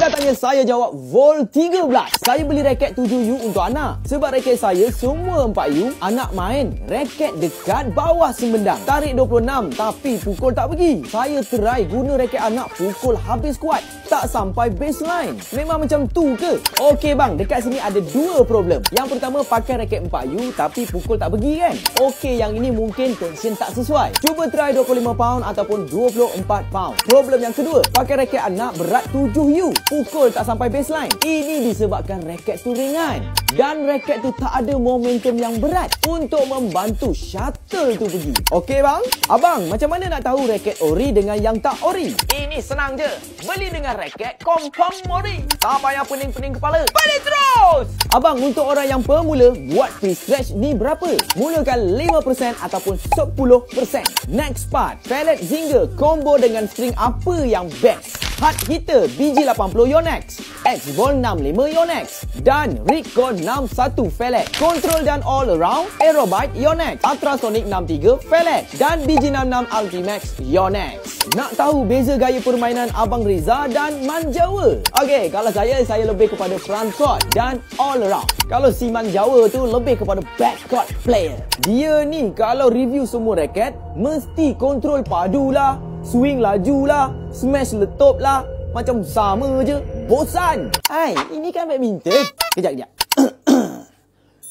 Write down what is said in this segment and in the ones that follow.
Anda tanya, saya jawab Volt 13. Saya beli raket 7U untuk anak. Sebab raket saya semua 4U, anak main raket dekat bawah sembendang. Tarik 26 tapi pukul tak pergi. Saya try guna raket anak, pukul habis kuat, tak sampai baseline. Memang macam tu ke? Okey bang, dekat sini ada dua problem. Yang pertama, pakai raket 4U tapi pukul tak pergi kan? Okey, yang ini mungkin tension tak sesuai. Cuba try 25 pound ataupun 24 pound. Problem yang kedua, pakai raket anak berat 7U, pukul tak sampai baseline. Ini disebabkan raket tu ringan dan raket tu tak ada momentum yang berat untuk membantu shuttle tu pergi. Okey bang? Abang, macam mana nak tahu raket ori dengan yang tak ori? Ini senang je. Beli dengan raket confirm ori. Tak payah pening-pening kepala. Beli terus! Abang, untuk orang yang pemula, buat pre-stretch ni berapa? Mulakan 5% ataupun 10%. Next part, pellet Zinger combo dengan string apa yang best? Hard Hitter BG80 Yonex, X-Ball 65 Yonex dan Ripcord 61 Fellet. Control dan all around Aerobite Yonex, Ultrasonic 63 Fellet dan BG66 Ultimax Yonex. Nak tahu beza gaya permainan Abang Riza dan Man Jawa? Okey, kalau saya lebih kepada front court dan all around. Kalau si Man Jawa tu lebih kepada back court player. Dia ni kalau review semua raket, mesti kontrol padu lah, swing laju lah, smash letup lah. Macam sama je. Bosan. Hai, ini kan badminton. Kejap.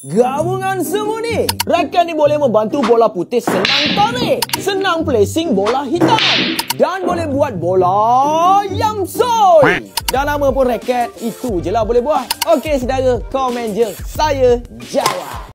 Gabungan semua ni. Raket ni boleh membantu bola putih senang tarik, senang placing bola hitam, dan boleh buat bola yang soy. Dah lama pun raket itu je lah boleh buat. Okey saudara, komen je. Saya jawab.